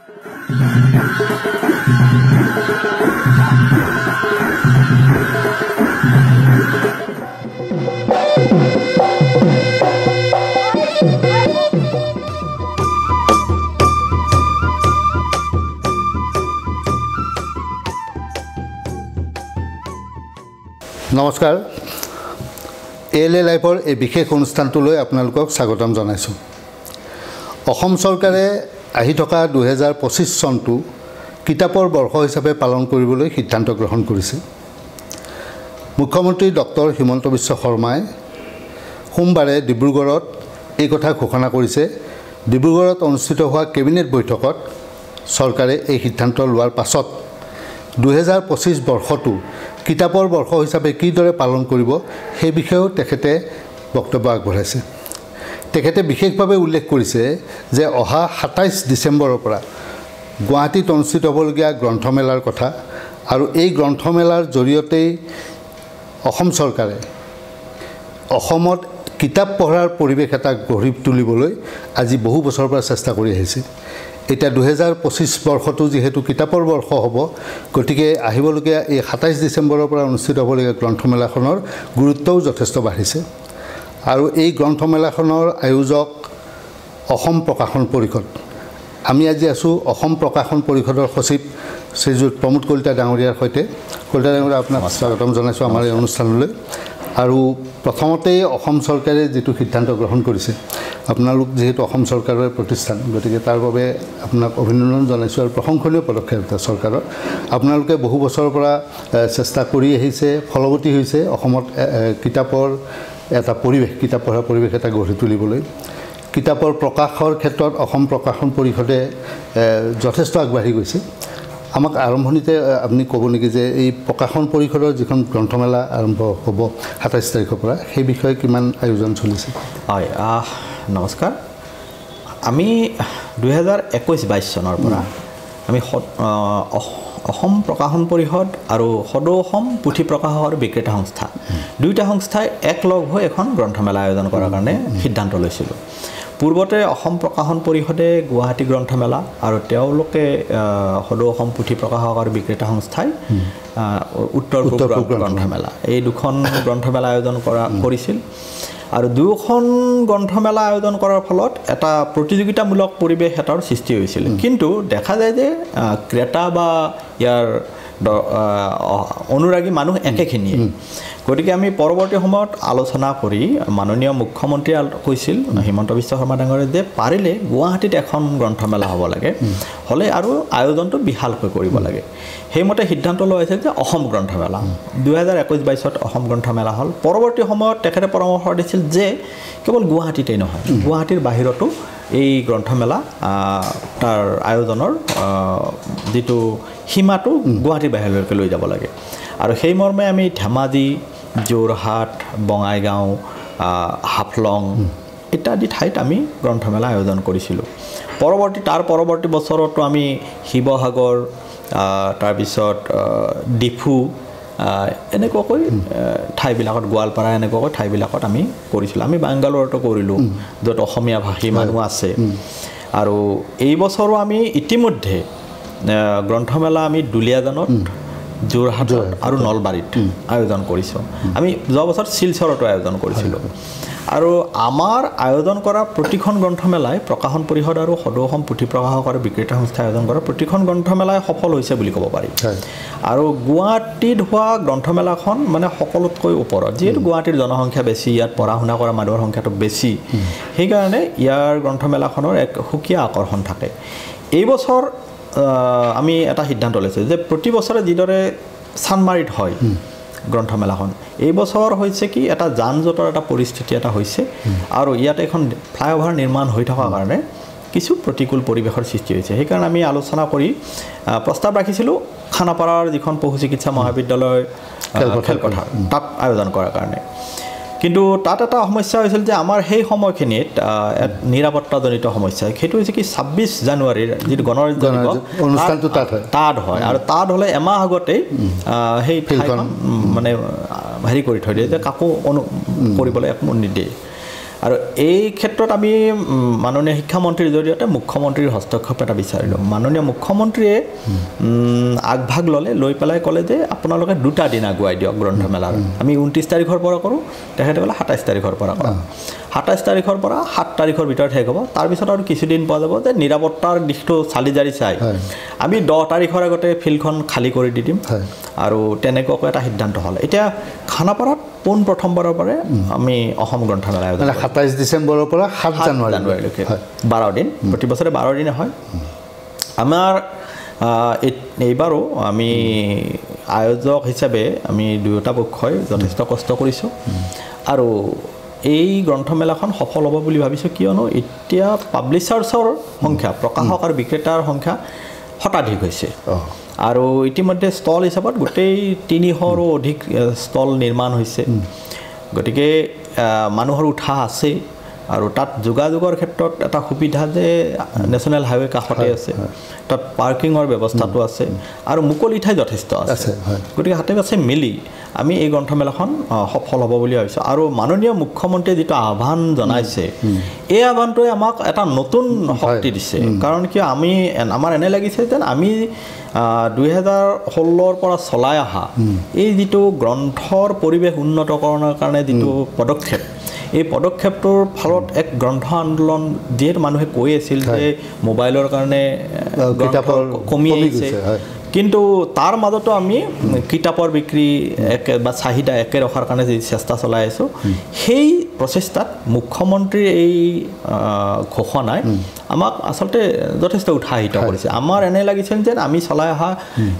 নমস্কাৰ এএলএ লাইভৰ এই বিশেষ অনুষ্ঠানটোলৈ আপোনালোকক স্বাগতম জনাইছোঁ। অসম চৰকাৰে আহি থকা 2025 চনটো কিতাপৰ বৰ্ষ হিচাপে পালন কৰিবলৈ সিদ্ধান্ত গ্ৰহণ কৰিছে। মুখ্যমন্ত্ৰী ডক্টৰ হিমন্ত বিশ্ব শৰ্মাই সোমবাৰে ডিব্ৰুগড়ত এই কথা ঘোষণা কৰিছে। ডিব্ৰুগড়ত অনুষ্ঠিত হোৱা কেবিনেট বৈঠকত চৰকাৰে এই সিদ্ধান্ত লোৱাৰ পাছত 2025 বৰ্ষটো কিতাপৰ বৰ্ষ হিচাপে কিদৰে পালন কৰিব সেই বিষয়েও তেখেতে বক্তব্য আগবঢ়াইছে। তেখেতে বিশেষভাৱে উল্লেখ কৰিছে যে অহা 27 ডিচেম্বৰৰ পৰা গুৱাহাটীত অনুষ্ঠিত হ'বলগীয়া গ্ৰন্থমেলাৰ কথা আৰু এই গ্ৰন্থমেলাৰ জৰিয়তেই অসম চৰকাৰে অসমত কিতাপ পঢ়াৰ পৰিৱেশ এটা গঢ়ি তুলিবলৈ আজি বহু বছৰৰ পৰা চেষ্টা কৰি আহিছে। এতিয়া 2025 বৰ্ষটো যেহেতু কিতাপৰ বৰ্ষ হ'ব, গতিকে আহিবলগীয়া এই 27 ডিচেম্বৰৰ পৰা অনুষ্ঠিত হ'বলগীয়া গ্ৰন্থমেলাখনৰ গুৰুত্বও যথেষ্ট বাঢ়িছে। আৰু এই গ্ৰন্থমেলাখনৰ আয়োজক অসম প্ৰকাশন পৰিষদ। আমি আজি আছোঁ অসম প্ৰকাশন পৰিষদৰ সচিব শ্ৰীযুত প্ৰমোদ কলিতা ডাঙৰীয়াৰ সৈতে। কলিতা ডাঙৰীয়া, আপোনাক স্বাগতম জনাইছোঁ আমাৰ এই অনুষ্ঠানলৈ। আৰু প্ৰথমতেই অসম চৰকাৰে যিটো সিদ্ধান্ত গ্ৰহণ কৰিছে, আপোনালোক যিহেতু অসম চৰকাৰৰ প্ৰতিষ্ঠান, গতিকে তাৰ বাবে আপোনাক অভিনন্দন জনাইছোঁ আৰু প্ৰশংসনীয় পদক্ষেপ এটা চৰকাৰৰ। আপোনালোকে বহু বছৰৰ পৰা চেষ্টা কৰি আহিছে, ফলৱতী হৈছে অসমত কিতাপৰ এটা পৰিৱেশ, কিতাপ পঢ়াৰ পৰিৱেশ এটা গঢ়ি তুলিবলৈ। কিতাপৰ প্ৰকাশৰ ক্ষেত্ৰত অসম প্ৰকাশন পৰিষদে যথেষ্ট আগবাঢ়ি গৈছে। আমাক আৰম্ভণিতে আপুনি ক'ব নেকি যে এই প্ৰকাশন পৰিষদৰ যিখন গ্ৰন্থমেলা আৰম্ভ হ'ব 27 তাৰিখৰ পৰা, সেই বিষয়ে কিমান আয়োজন চলিছে? হয়, নমস্কাৰ। আমি 2021-22 চনৰ পৰা আমি অসম প্ৰকাশন পৰিষদ আৰু সদৌ অসম পুথি প্ৰকাশক আৰু বিক্ৰেতা সংস্থা, দুয়োটা সংস্থাই একলগ হৈ এখন গ্ৰন্থমেলা আয়োজন কৰাৰ কাৰণে সিদ্ধান্ত লৈছিলোঁ। পূৰ্বতে অসম প্ৰকাশন পৰিষদে গুৱাহাটী গ্ৰন্থমেলা আৰু তেওঁলোকে সদৌ অসম পুথি প্ৰকাশক আৰু বিক্ৰেতা সংস্থাই উত্তৰ পূব গ্ৰন্থমেলা, এই দুখন গ্ৰন্থমেলা আয়োজন কৰিছিল। আৰু দুয়োখন গ্ৰন্থমেলা আয়োজন কৰাৰ ফলত এটা প্ৰতিযোগিতামূলক পৰিৱেশ এটাৰ সৃষ্টি হৈছিল। কিন্তু দেখা যায় যে ক্ৰেতা বা ইয়াৰ অনুৰাগী মানুহ একেখিনিয়ে। গতিকে আমি পৰৱৰ্তী সময়ত আলোচনা কৰি মাননীয় মুখ্যমন্ত্ৰীয়ে কৈছিল হিমন্ত বিশ্ব শৰ্মা ডাঙৰীয়াই যে পাৰিলে গুৱাহাটীত এখন গ্ৰন্থমেলা হ'ব লাগে, হ'লে আৰু আয়োজনটো বিশালকৈ কৰিব লাগে। সেইমতে সিদ্ধান্ত লোৱা হৈছিল যে অসম গ্ৰন্থমেলা 2021-22 অসম গ্ৰন্থমেলা হ'ল। পৰৱৰ্তী সময়ত তেখেতে পৰামৰ্শ দিছিল যে কেৱল গুৱাহাটীতেই নহয়, গুৱাহাটীৰ বাহিৰতো এই গ্ৰন্থমেলা তাৰ আয়োজনৰ যিটো সীমাটো গুৱাহাটীৰ বাহিৰলৈকে লৈ যাব লাগে। আৰু সেই মৰ্মে আমি ধেমাজি, যোৰহাট, বঙাইগাঁও, হাফলং ইত্যাদি ঠাইত আমি গ্ৰন্থমেলা আয়োজন কৰিছিলোঁ। তাৰ পৰৱৰ্তী বছৰতো আমি শিৱসাগৰ, তাৰপিছত ডিফু, এনেকুৱাকৈ ঠাইবিলাকত, গোৱালপাৰা এনেকুৱাকৈ ঠাইবিলাকত আমি কৰিছিলোঁ। আমি বাংগালোৰতো কৰিলোঁ, য'ত অসমীয়া ভাষী মানুহ আছে। আৰু এই বছৰো আমি ইতিমধ্যে গ্ৰন্থমেলা আমি দুলীয়াজানত, যোৰহাটত আৰু নলবাৰীত আয়োজন কৰিছোঁ। আমি যোৱা বছৰ শিলচৰতো আয়োজন কৰিছিলোঁ। আৰু আমাৰ আয়োজন কৰা প্ৰতিখন গ্ৰন্থমেলাই প্ৰকাশন পৰিষদ আৰু সদৌ অসম পুথি প্ৰকাশক আৰু বিক্ৰেতা সংস্থাই আয়োজন কৰা প্ৰতিখন গ্ৰন্থমেলাই সফল হৈছে বুলি ক'ব পাৰি। আৰু গুৱাহাটীত হোৱা গ্ৰন্থমেলাখন মানে সকলোতকৈ ওপৰত, যিহেতু গুৱাহাটীৰ জনসংখ্যা বেছি, ইয়াত পঢ়া শুনা কৰা মানুহৰ সংখ্যাটো বেছি, সেইকাৰণে ইয়াৰ গ্ৰন্থমেলাখনৰ এক সুকীয়া আকৰ্ষণ থাকে। এই বছৰ আমি এটা সিদ্ধান্ত লৈছোঁ যে প্ৰতি বছৰে যিদৰে চানমাৰীত হয় গ্ৰন্থমেলাখন, এই বছৰ হৈছে কি এটা যান জঁটৰ এটা পৰিস্থিতি এটা হৈছে। আৰু ইয়াতে এখন ফ্লাইঅভাৰ নিৰ্মাণ হৈ থকাৰ কাৰণে কিছু প্ৰতিকূল পৰিৱেশৰ সৃষ্টি হৈছে। সেইকাৰণে আমি আলোচনা কৰি প্ৰস্তাৱ ৰাখিছিলোঁ খানাপাৰাৰ যিখন পশু চিকিৎসা মহাবিদ্যালয় খেলপথাৰ, তাত আয়োজন কৰাৰ কাৰণে। কিন্তু তাত এটা সমস্যা হৈছিল যে আমাৰ সেই সময়খিনিত নিৰাপত্তাজনিত সমস্যা, সেইটো হৈছে কি 26 জানুৱাৰীৰ যিটো গণৰাজ্য অনুষ্ঠানটো তাত হয়। আৰু তাত হ'লে এমাহ আগতেই সেই ঠাইখন মানে হেৰি কৰি থৈ দিয়ে যে কাকো কৰিবলৈ একো নিদিয়ে। আৰু এই ক্ষেত্ৰত আমি মাননীয় শিক্ষামন্ত্ৰীৰ জৰিয়তে মুখ্যমন্ত্ৰীৰ হস্তক্ষেপ এটা বিচাৰিলোঁ মাননীয় মুখ্যমন্ত্ৰীয়ে আগভাগ ল'লে লৈ পেলাই ক'লে যে আপোনালোকে 2টা দিন আগুৱাই দিয়ক গ্ৰন্থমেলাৰ আমি 29 তাৰিখৰ পৰা কৰোঁ তেখেতে ক'লে 27 তাৰিখৰ পৰা কৰোঁ 27 তাৰিখৰ পৰা 7 তাৰিখৰ ভিতৰত শেষ হ'ব তাৰপিছত আৰু কিছুদিন পোৱা যাব যে নিৰাপত্তাৰ দিশটো চালি জাৰি চাই আমি 10 তাৰিখৰ আগতে ফিল্ডখন খালী কৰি দি দিম আৰু তেনেকুৱাকৈ এটা সিদ্ধান্ত হ'ল এতিয়া খানাপাৰাত প্ৰথমবাৰৰ পৰা আমি অসম গ্ৰন্থমেলা আয়োজন 27 ডিচেম্বৰৰ পৰা 7 জানুৱাৰীলৈকে 12 দিন প্ৰতি বছৰে 12 দিনে হয় আমাৰ এইবাৰো আমি আয়োজক হিচাপে আমি দুয়োটা পক্ষই যথেষ্ট কষ্ট কৰিছোঁ আৰু এই গ্ৰন্থমেলাখন সফল হ'ব বুলি ভাবিছোঁ কিয়নো এতিয়া পাব্লিচাৰ্ছৰ সংখ্যা প্ৰকাশক আৰু বিক্ৰেতাৰ সংখ্যা শতাধিক হৈছে আৰু ইতিমধ্যে ষ্টল হিচাপত গোটেই 300ৰো অধিক ষ্টল নিৰ্মাণ হৈছে গতিকে মানুহৰ উৎসাহ আছে আৰু তাত যোগাযোগৰ ক্ষেত্ৰত এটা সুবিধা যে নেশ্যনেল হাইৱে কাষতে আছে তাত পাৰ্কিঙৰ ব্যৱস্থাটো আছে আৰু মুকলি ঠাই যথেষ্ট আছে গতিকে হাতে কাছে মিলি আমি এই গ্ৰন্থমেলাখন সফল হ'ব বুলি ভাবিছোঁ আৰু মাননীয় মুখ্যমন্ত্ৰীয়ে যিটো আহ্বান জনাইছে এই আহ্বানটোৱে আমাক এটা নতুন শক্তি দিছে কাৰণ কি আমাৰ এনে লাগিছে যেন আমি 2016ৰ পৰা চলাই অহা এই যিটো গ্ৰন্থৰ পৰিৱেশ উন্নতকৰণৰ কাৰণে যিটো পদক্ষেপ এই পদক্ষেপটোৰ ফলত এক গ্ৰন্থ আন্দোলন যিহেতু মানুহে কৈ আছিল যে মোবাইলৰ কাৰণে কমি আহিছে কিন্তু তাৰ মাজতো আমি কিতাপৰ বিক্ৰী বা চাহিদা একে ৰখাৰ কাৰণে যি চেষ্টা চলাই আছোঁ সেই প্ৰচেষ্টাত মুখ্যমন্ত্ৰীৰ এই ঘোষণাই আমাক আচলতে যথেষ্ট উৎসাহিত কৰিছে আমাৰ এনে লাগিছিল যে আমি চলাই অহা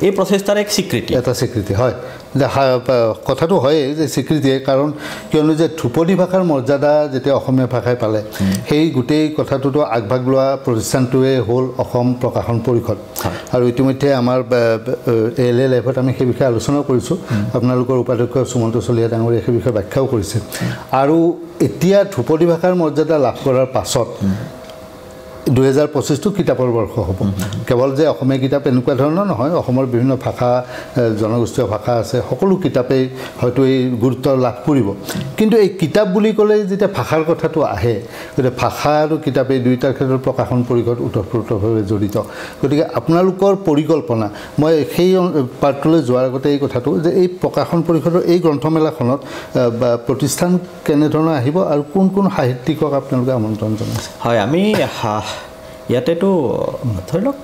এই প্ৰচেষ্টাৰ এক স্বীকৃতি হয় কথাটো হয় যে স্বীকৃতিয়ে কাৰণ কিয়নো যে ধ্ৰুপদী ভাষাৰ মৰ্যাদা যেতিয়া অসমীয়া ভাষাই পালে সেই গোটেই কথাটোতো আগভাগ লোৱা প্ৰতিষ্ঠানটোৱে হ'ল অসম প্ৰকাশন পৰিষদ আৰু ইতিমধ্যে আমাৰ ALA লাইভত আমি সেই বিষয়ে আলোচনা কৰিছোঁ আপোনালোকৰ উপাধ্যক্ষ সুমন্ত চলিহা ডাঙৰীয়াই সেই বিষয়ে ব্যাখ্যাও কৰিছে আৰু এতিয়া ধ্ৰুপদী ভাষাৰ মৰ্যাদা লাভ কৰাৰ পাছত 2025টো কিতাপৰ বৰ্ষ হ'ব কেৱল যে অসমীয়া কিতাপ এনেকুৱা ধৰণৰ নহয় অসমৰ বিভিন্ন ভাষা জনগোষ্ঠীয় ভাষা আছে সকলো কিতাপেই হয়তো এই গুৰুত্ব লাভ কৰিব কিন্তু এই কিতাপ বুলি ক'লে যেতিয়া ভাষাৰ কথাটো আহে গতিকে ভাষা আৰু কিতাপ এই দুয়োটাৰ ক্ষেত্ৰত প্ৰকাশন পৰিষদ ওতঃপ্ৰোতভাৱে জড়িত গতিকে আপোনালোকৰ পৰিকল্পনা মই সেই পাৰ্টলৈ যোৱাৰ আগতে এই কথাটো যে এই প্ৰকাশন পৰিষদৰ এই গ্ৰন্থমেলাখনত প্ৰতিষ্ঠান কেনেধৰণৰ আহিব আৰু কোন কোন সাহিত্যিকক আপোনালোকে আমন্ত্ৰণ জনাইছে হয় আমি ইয়াতেতো ধৰি লওক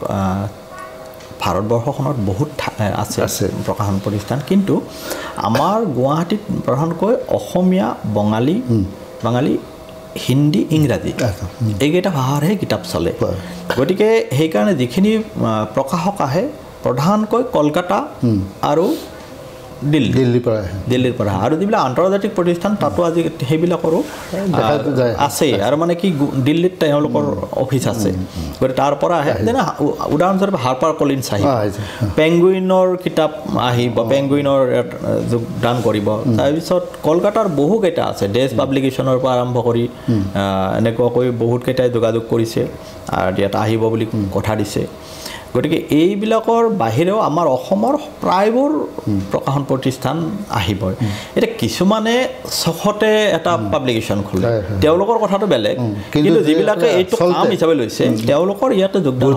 ভাৰতবৰ্ষখনত বহুত আছে প্ৰকাশন প্ৰতিষ্ঠান কিন্তু আমাৰ গুৱাহাটীত প্ৰধানকৈ অসমীয়া বাঙালী হিন্দী ইংৰাজী এইকেইটা ভাষাৰহে কিতাপ চলে গতিকে সেইকাৰণে যিখিনি প্ৰকাশক আহে প্ৰধানকৈ কলকাতা আৰু দিল্লীৰ পৰা আৰু যিবিলাক আন্তৰ্জাতিক প্ৰতিষ্ঠান তাতো আজি সেইবিলাকৰো আছেই আৰু মানে কি দিল্লীত তেওঁলোকৰ অফিচ আছে গতিকে তাৰ পৰা আহে যেনে উদাহৰণস্বৰূপে হাৰ্পাৰ কলিন্স আহিব পেংগুইনৰ কিতাপ আহিব পেংগুইনৰ যোগদান কৰিব তাৰপিছত কলকাতাৰ বহুকেইটা আছে ডেজ পাব্লিকেশ্যনৰ পৰা আৰম্ভ কৰি এনেকুৱাকৈ বহুতকেইটাই যোগাযোগ কৰিছে আৰু ইয়াত আহিব বুলি কথা দিছে গতিকে এইবিলাকৰ বাহিৰেও আমাৰ অসমৰ প্ৰায়বোৰ প্ৰকাশন প্ৰতিষ্ঠান আহিব এতিয়া কিছুমানে চখতে এটা পাব্লিকেশ্যন খোলে তেওঁলোকৰ কথাটো বেলেগ কিন্তু যিবিলাকে এইটো কাম হিচাপে লৈছে তেওঁলোকৰ ইয়াতে যোগদান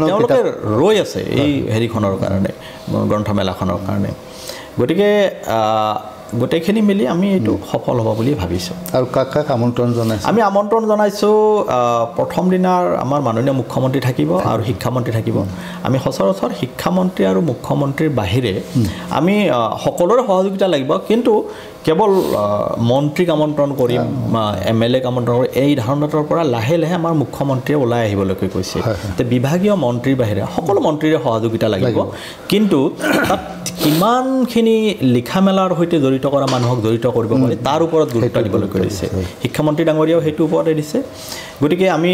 তেওঁলোকে ৰৈ আছে এই হেৰিখনৰ কাৰণে গ্ৰন্থমেলাখনৰ কাৰণে গতিকে গোটেইখিনি মিলি আমি এইটো সফল হ'ব বুলি ভাবিছোঁ আৰু কাক আমন্ত্ৰণ জনাইছোঁ আমি আমন্ত্ৰণ জনাইছোঁ প্ৰথম দিনাৰ আমাৰ মাননীয় মুখ্যমন্ত্ৰী থাকিব আৰু শিক্ষামন্ত্ৰী থাকিব আমি সচৰাচৰ শিক্ষামন্ত্ৰী আৰু মুখ্যমন্ত্ৰীৰ বাহিৰে আমি সকলোৰে সহযোগিতা লাগিব কিন্তু কেৱল মন্ত্ৰীক আমন্ত্ৰণ কৰিম MLAক আমন্ত্ৰণ কৰিম এই ধাৰণাটোৰ পৰা লাহে লাহে আমাৰ মুখ্যমন্ত্ৰীয়ে ওলাই আহিবলৈকে কৈছে যে বিভাগীয় মন্ত্ৰীৰ বাহিৰে সকলো মন্ত্ৰীৰে সহযোগিতা লাগিব কিন্তু তাত কিমানখিনি লিখা মেলাৰ সৈতে জড়িত কৰা মানুহক জড়িত কৰিব পাৰি তাৰ ওপৰত গুৰুত্ব দিবলৈ কৈছে শিক্ষামন্ত্ৰী ডাঙৰীয়াও সেইটো ওপৰতে দিছে গতিকে আমি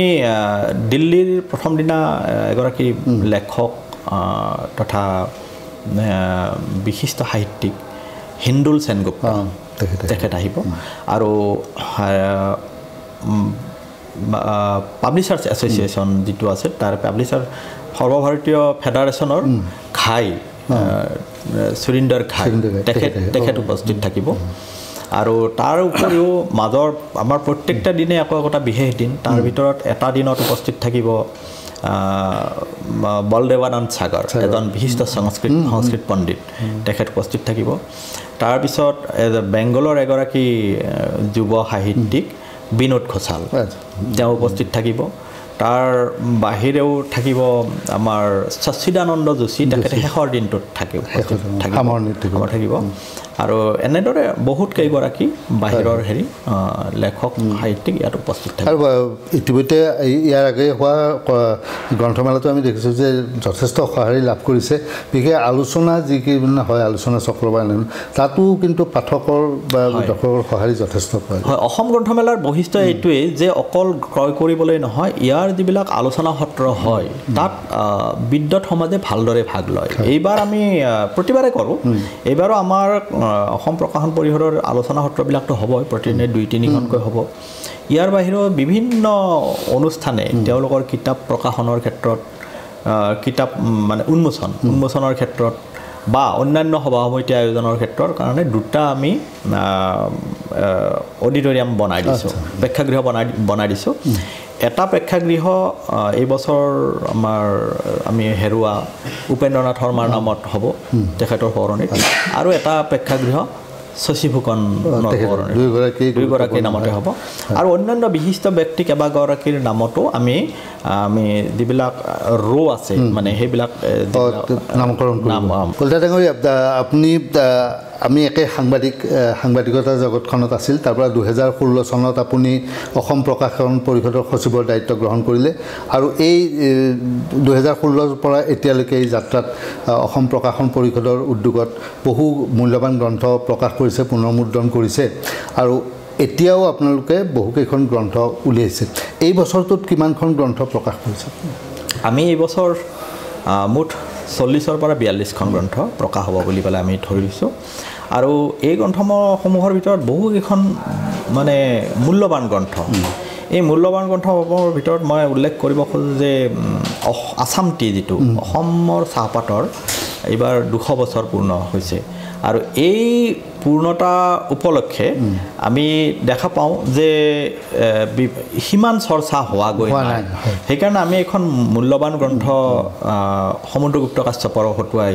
দিল্লীৰ প্ৰথম দিনা এগৰাকী লেখক তথা বিশিষ্ট সাহিত্যিক হিন্দুল সেনগুপ্তা তেখেত আহিব আৰু পাব্লিচাৰ্ছ এছ'চিয়েশ্যন যিটো আছে তাৰ পাব্লিচাৰ সৰ্বভাৰতীয় ফেডাৰেশ্যনৰ ঘাই সুৰিন্দৰ ঘাই তেখেত উপস্থিত থাকিব আৰু তাৰ উপৰিও মাজৰ আমাৰ প্ৰত্যেকটা দিনে আকৌ এটা বিশেষ দিন তাৰ ভিতৰত এটা দিনত উপস্থিত থাকিব বলদেৱানন্দ সাগৰ এজন বিশিষ্ট সংস্কৃত পণ্ডিত তেখেত উপস্থিত থাকিব তাৰপিছত বেংগলৰ এগৰাকী যুৱ সাহিত্যিক বিনোদ ঘোষাল তেওঁ উপস্থিত থাকিব তাৰ বাহিৰেও থাকিব আমাৰ সচ্চিদানন্দ যোশী তেখেতে শেষৰ দিনটোত থাকিব আৰু এনেদৰে বহুত কেইগৰাকী বাহিৰৰ লেখক সাহিত্যিক ইয়াত উপস্থিত থাকে আৰু ইতিমধ্যে ইয়াৰ আগে হোৱা গ্ৰন্থমেলাটো আমি দেখিছোঁ যে যথেষ্ট সঁহাৰি লাভ কৰিছে বিশেষ আলোচনা যিকেইটা হয় আলোচনা চক্ৰ বা তাতো কিন্তু পাঠকৰ বা দৰ্শকৰ সঁহাৰি যথেষ্ট পায় হয় অসম গ্ৰন্থমেলাৰ বৈশিষ্ট্য এইটোৱেই যে অকল ক্ৰয় কৰিবলৈ নহয় ইয়াৰ যিবিলাক আলোচনা সত্ৰ হয় তাত বিদ্বৎ সমাজে ভালদৰে ভাগ লয় এইবাৰ আমি প্ৰতিবাৰে কৰোঁ এইবাৰো আমাৰ অসম প্ৰকাশন পৰিষদৰ আলোচনা সত্ৰবিলাকতো হ'বই প্ৰতিদিনে 2-3খনকৈ হ'ব ইয়াৰ বাহিৰেও বিভিন্ন অনুষ্ঠানে তেওঁলোকৰ কিতাপ প্ৰকাশনৰ ক্ষেত্ৰত কিতাপ মানে উন্মোচনৰ ক্ষেত্ৰত বা অন্যান্য সভা সমিতি আয়োজনৰ ক্ষেত্ৰৰ কাৰণে দুটা আমি অডিটৰিয়াম বনাই দিছোঁ প্ৰেক্ষাগৃহ বনাই দিছোঁ এটা প্ৰেক্ষাগৃহ এই বছৰ আমাৰ আমি হেৰুৱা উপেন্দ্ৰনাথ শৰ্মাৰ নামত হ'ব তেখেতৰ সোঁৱৰণিত আৰু এটা প্ৰেক্ষাগৃহ শশী ফুকনৰ দুয়োগৰাকীৰ নামতে হ'ব আৰু অন্যান্য বিশিষ্ট ব্যক্তি কেইবাগৰাকীৰ নামতো আমি যিবিলাক ৰো আছে মানে সেইবিলাক নামকৰণ কলিতা ডাঙৰীয়া আপুনি আমি একে সাংবাদিকতা জগতখনত আছিল তাৰ পৰা 2016 চনত আপুনি অসম প্ৰকাশন পৰিষদৰ সচিবৰ দায়িত্ব গ্ৰহণ কৰিলে আৰু এই 2016ৰ পৰা এতিয়ালৈকে এই যাত্ৰাত অসম প্ৰকাশন পৰিষদৰ উদ্যোগত বহু মূল্যৱান গ্ৰন্থ প্ৰকাশ কৰিছে পুনৰ্মুদ্ৰণ কৰিছে আৰু এতিয়াও আপোনালোকে বহুকেইখন গ্ৰন্থ উলিয়াইছে এই বছৰটোত কিমানখন গ্ৰন্থ প্ৰকাশ কৰিছে আমি এই বছৰ মুঠ 40ৰ পৰা 42খন গ্ৰন্থ প্ৰকাশ হ'ব বুলি পেলাই আমি ধৰিছোঁ আৰু এই গ্ৰন্থসমূহৰ ভিতৰত বহুকেইখন মানে মূল্যৱান গ্ৰন্থ এই মূল্যৱান গ্ৰন্থসমূহৰ ভিতৰত মই উল্লেখ কৰিব খোজোঁ যে আছাম টি যিটো অসমৰ চাহপাতৰ এইবাৰ 200 বছৰ পূৰ্ণ হৈছে আৰু এই পূৰ্ণতা উপলক্ষে আমি দেখা পাওঁ যে সিমান চৰ্চা হোৱাগৈ নাই সেইকাৰণে আমি এখন মূল্যৱান গ্ৰন্থ সমুদ্ৰগুপ্ত কাশ্যপৰ হতুৱাই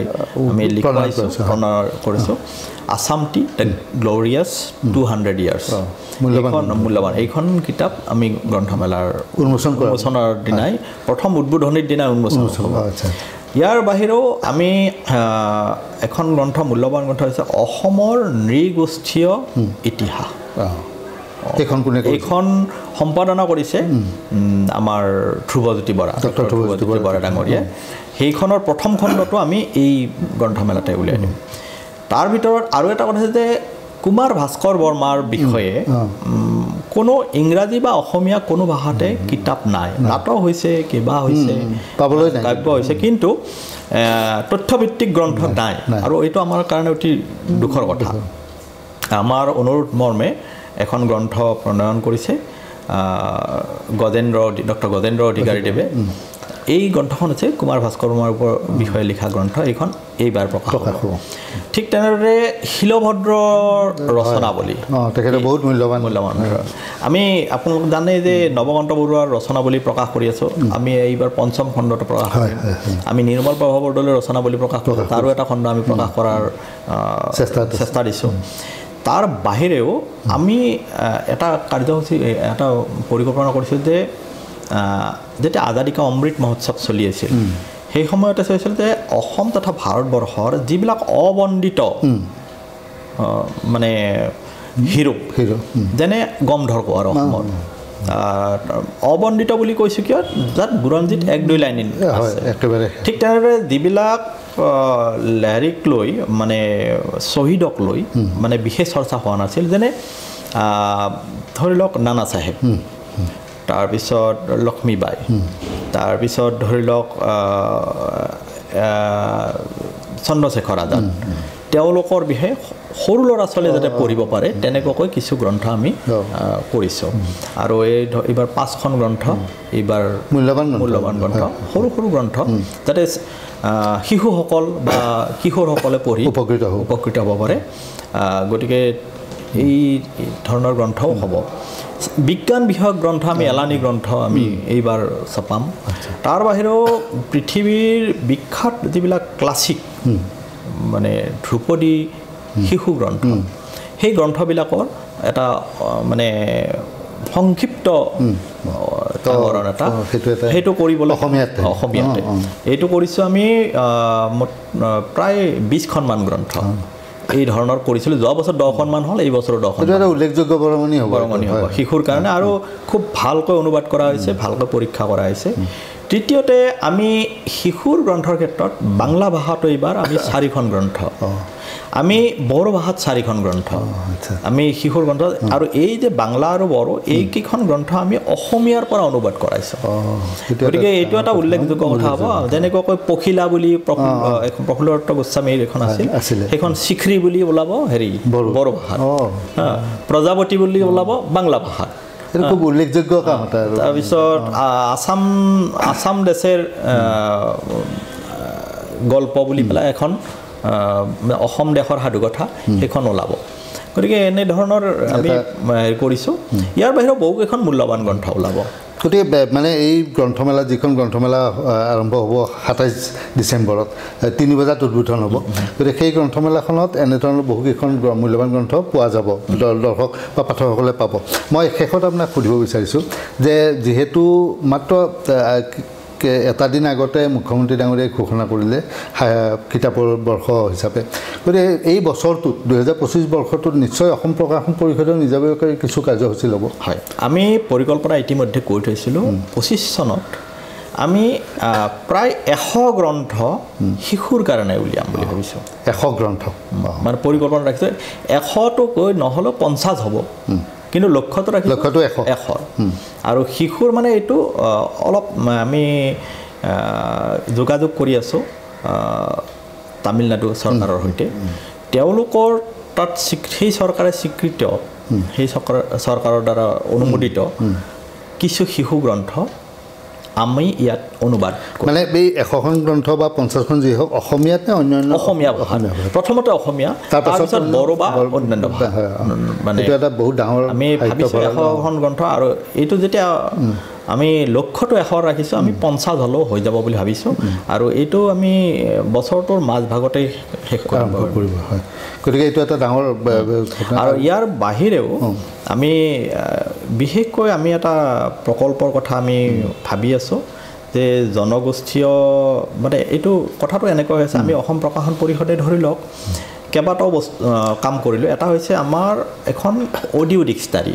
আমি লিখাইছোঁ প্ৰণয়ন কৰিছোঁ Assam T the glorious 200 years মূল্যৱান এইখন কিতাপ আমি গ্ৰন্থমেলাৰ উন্মোচনৰ দিনাই প্ৰথম উদ্বোধনীৰ দিনাই উন্মোচন হ'ব ইয়াৰ বাহিৰেও আমি এখন গ্ৰন্থ মূল্যৱান গ্ৰন্থ হৈছে অসমৰ নৃগোষ্ঠীয় ইতিহাস এইখন সম্পাদনা কৰিছে আমাৰ ধ্ৰুৱজ্যোতি বৰা ডক্টৰ ধ্ৰুৱজ্যোতি বৰা ডাঙৰীয়াই সেইখনৰ প্ৰথম খণ্ডটো আমি এই গ্ৰন্থমেলাতে উলিয়াই দিম তাৰ ভিতৰত আৰু এটা কথা হৈছে যে কুমাৰ ভাস্কৰ বৰ্মাৰ বিষয়ে কোনো ইংৰাজী বা অসমীয়া কোনো ভাষাতে কিতাপ নাই নাটক হৈছে কিবা হৈছে কাব্য হৈছে কিন্তু তথ্যভিত্তিক গ্ৰন্থ নাই আৰু এইটো আমাৰ কাৰণে অতি দুখৰ কথা আমাৰ অনুৰোধ মৰ্মে এখন গ্ৰন্থ প্ৰণয়ন কৰিছে ডক্টৰ গজেন্দ্ৰ অধিকাৰীদেৱে এই গ্ৰন্থখন হৈছে কুমাৰ ভাস্কৰ বৰ্মাৰ বিষয়ে লিখা গ্ৰন্থ এইখন এইবাৰ প্ৰকাশ হ'ব ঠিক তেনেদৰে শিলভদ্ৰৰ ৰচনাৱলী তেখেতে বহুত মূল্যৱান আমি আপোনালোক জানে যে নৱকান্ত বৰুৱাৰ ৰচনাৱলী প্ৰকাশ কৰি আছোঁ আমি এইবাৰ 5ম খণ্ডত প্ৰকাশ কৰিম আমি নিৰ্মল প্ৰভা বৰদলৈৰ ৰচনাৱলী প্ৰকাশ কৰিছোঁ তাৰো এটা খণ্ড আমি প্ৰকাশ কৰাৰ চেষ্টা দিছোঁ তাৰ বাহিৰেও আমি এটা কাৰ্যসূচী এটা পৰিকল্পনা কৰিছোঁ যে যেতিয়া আজাদী কা অমৃত মহোৎসৱ চলি আছিল সেই সময়তে চাইছিল যে অসম তথা ভাৰতবৰ্ষৰ যিবিলাক অবন্দিত মানে হিৰো যেনে গমধৰ কোঁৱৰ অসমৰ অবন্দিত বুলি কৈছোঁ কিয় যাত বুৰঞ্জীত 1-2 লাইন আছে ঠিক তেনেদৰে যিবিলাক লেৰিক লৈ মানে শ্বহীদক লৈ মানে বিশেষ চৰ্চা হোৱা নাছিল যেনে ধৰি লওক নানা চাহেব তাৰপিছত লক্ষ্মীবাই তাৰপিছত ধৰি লওক চন্দ্ৰশেখৰ আজাদ তেওঁলোকৰ বিষয়ে সৰু ল'ৰা ছোৱালীয়ে যাতে পঢ়িব পাৰে তেনেকুৱাকৈ কিছু গ্ৰন্থ আমি কৰিছোঁ আৰু এইবাৰ 5খন গ্ৰন্থ এইবাৰ মূল্যৱান গ্ৰন্থ সৰু সৰু গ্ৰন্থ যাতে শিশুসকল বা কিশোৰসকলে পঢ়ি উপকৃত হ'ব পাৰে গতিকে এই ধৰণৰ গ্ৰন্থও হ'ব বিজ্ঞান বিষয়ক গ্ৰন্থ আমি এলানি গ্ৰন্থ আমি এইবাৰ ছপাম তাৰ বাহিৰেও পৃথিৱীৰ বিখ্যাত যিবিলাক ক্লাছিক মানে ধ্ৰুপদী শিশু গ্ৰন্থ সেই গ্ৰন্থবিলাকৰ এটা মানে সংক্ষিপ্ত তাগৰণ এটা সেইটো কৰিবলৈ অসমীয়াতে এইটো কৰিছোঁ আমি প্ৰায় 20খনমান গ্ৰন্থ এই ধৰণৰ কৰিছিলোঁ যোৱা বছৰ 10খনমান হ'ল এই বছৰ 10খন উল্লেখযোগ্য বৰঙণি হ'ব শিশুৰ কাৰণে আৰু খুব ভালকৈ অনুবাদ কৰা হৈছে ভালকৈ পৰীক্ষা কৰা হৈছে তৃতীয়তে আমি শিশুৰ গ্ৰন্থৰ ক্ষেত্ৰত বাংলা ভাষাটো এইবাৰ আমি 4খন গ্ৰন্থ আমি বড়ো ভাষাত 4খন গ্ৰন্থ আমি শিশুৰ গ্ৰন্থ আৰু এই যে বাংলা আৰু বড়ো এইকেইখন গ্ৰন্থ আমি অসমীয়াৰ পৰা অনুবাদ কৰাইছোঁ গতিকে এইটো এটা উল্লেখযোগ্য কথা হ'ব যেনেকৈ পখিলা বুলি প্ৰফুল্লদত্ত গোস্বামীৰ এখন আছিল সেইখন শিখৰি বুলি ওলাব হেৰি বড়ো ভাষাত প্ৰজাপতি বুলি ওলাব বাংলা ভাষাত খুব উল্লেখযোগ্য কাম তাৰপিছত আসাম দেশেৰ গল্প বুলি পেলাই এখন অসম দেশৰ সাধুকথা সেইখন ওলাব গতিকে এনেধৰণৰ আমি কৰিছোঁ ইয়াৰ বাহিৰেও বহুকেইখন মূল্যৱান গ্ৰন্থ ওলাব গতিকে মানে এই গ্ৰন্থমেলা যিখন গ্ৰন্থমেলা আৰম্ভ হ'ব 27 ডিচেম্বৰত 3 বজাত উদ্বোধন হ'ব গতিকে সেই গ্ৰন্থমেলাখনত এনেধৰণৰ বহুকেইখন মূল্যৱান গ্ৰন্থ পোৱা যাব দৰ্শক বা পাঠকসকলে পাব মই শেষত আপোনাক সুধিব বিচাৰিছোঁ যে যিহেতু মাত্ৰ এটা দিন আগতে মুখ্যমন্ত্ৰী ডাঙৰীয়াই ঘোষণা কৰিলে কিতাপৰ বৰ্ষ হিচাপে গতিকে এই বছৰটোত 2025 বৰ্ষটোত নিশ্চয় অসম প্ৰকাশন পৰিষদৰ নিজাববীয়াকৈ কিছু কাৰ্যসূচী ল'ব হয় আমি পৰিকল্পনা ইতিমধ্যে কৰি থৈছিলোঁ 25 চনত আমি প্ৰায় 100 গ্ৰন্থ শিশুৰ কাৰণে উলিয়াম বুলি ভাবিছোঁ 100 গ্ৰন্থ মানে পৰিকল্পনা ৰাখিছোঁ 100টো কৈ নহ'লেও 50 হ'ব কিন্তু লক্ষ্যটো 100 আৰু শিশুৰ মানে এইটো অলপ আমি যোগাযোগ কৰি আছোঁ তামিলনাডু চৰকাৰৰ সৈতে তেওঁলোকৰ তাত সেই চৰকাৰে স্বীকৃত সেই চৰকাৰৰ দ্বাৰা অনুমোদিত কিছু শিশু গ্ৰন্থ আমি ইয়াত অনুবাদ মানে এই 100খন গ্ৰন্থ বা 50খন যি হওক অসমীয়াত নে অন্যান্য অসমীয়া ভাষা প্ৰথমতে অসমীয়া তাৰপিছত বড়ো বা অন্যান্য ভাষা মানে এটা বহুত ডাঙৰ আমি ভাবিছোঁ 100খন গ্ৰন্থ আৰু এইটো যেতিয়া আমি লক্ষ্যটো 100 ৰাখিছোঁ আমি 50 হ'লেও হৈ যাব বুলি ভাবিছোঁ আৰু এইটো আমি বছৰটোৰ মাজভাগতে শেষ কৰিব হয় গতিকে এইটো এটা ডাঙৰ আৰু ইয়াৰ বাহিৰেও আমি বিশেষকৈ আমি এটা প্ৰকল্পৰ কথা আমি ভাবি আছোঁ যে জনগোষ্ঠীয় মানে এইটো কথাটো এনেকুৱা হৈছে আমি অসম প্ৰকাশন পৰিষদে ধৰি লওক কেইবাটাও কাম কৰিলোঁ এটা হৈছে আমাৰ এখন অডিঅ' ডিক্সনাৰী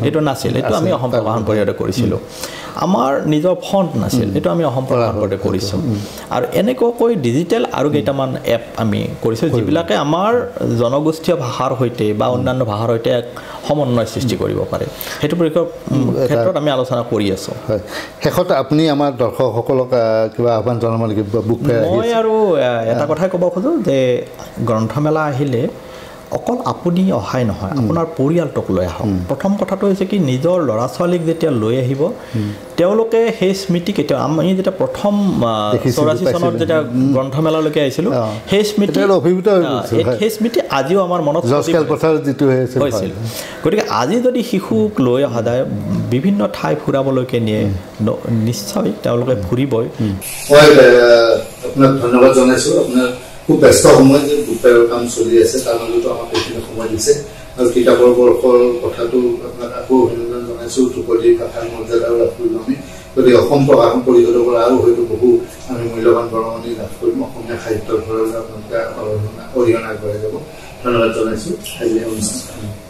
এইটো নাছিল এইটো আমি অসম প্ৰকাশন পৰিষদে কৰিছিলোঁ আমাৰ নিজৰ ফণ্ট নাছিল এইটো আমি অসম প্ৰকাশন পৰিষদে কৰিছোঁ আৰু এনেকুৱাকৈ ডিজিটেল আৰু কেইটামান এপ আমি কৰিছোঁ যিবিলাকে আমাৰ জনগোষ্ঠীয় ভাষাৰ সৈতে বা অন্যান্য ভাষাৰ সৈতে এক সমন্বয় সৃষ্টি কৰিব পাৰে সেইটো ক্ষেত্ৰত আমি আলোচনা কৰি আছোঁ হয় শেষত আপুনি আমাৰ দৰ্শকসকলক কিবা আহ্বান জনাব লাগিব বুক ফেয়াৰ মই আৰু এটা কথাই ক'ব খোজোঁ যে গ্ৰন্থমেলা আহিলে অকল আপুনি অহাই নহয় আপোনাৰ পৰিয়ালটোক লৈ আহক প্ৰথম কথাটো হৈছে কি নিজৰ ল'ৰা ছোৱালীক যেতিয়া লৈ আহিব তেওঁলোকে সেই স্মৃতি কেতিয়া আমি যেতিয়া প্ৰথম 84 চনত যেতিয়া গ্ৰন্থমেলালৈকে আহিছিলোঁ সেই স্মৃতি আজিও আমাৰ মনত হৈছিল গতিকে আজি যদি শিশুক লৈ অহা যায় বিভিন্ন ঠাই ফুৰাবলৈকে নিয়ে নিশ্চয় তেওঁলোকে ফুৰিবই আপোনাক ধন্যবাদ জনাইছোঁ আপোনাৰ খুব ব্যস্ত সময় যে বুক ফেয়াৰৰ কাম চলি আছে তাৰ মাজতো আমাক এইখিনি সময় দিছে আৰু কিতাপৰ বৰ্ষৰ কথাটো আপোনাক আকৌ অভিনন্দন জনাইছোঁ ধ্ৰুপদী ভাষাৰ মৰ্যাদাও লাভ কৰিলোঁ আমি গতিকে অসম প্ৰকাশন পৰিষদৰ পৰা আৰু হয়তো বহু আমি মূল্যৱান বৰঙণি লাভ কৰিম অসমীয়া সাহিত্যৰ ঘৰলৈ আপোনালোকে অৰিহণা আগবঢ়াই যাব ধন্যবাদ জনাইছোঁ আজি অনুষ্ঠান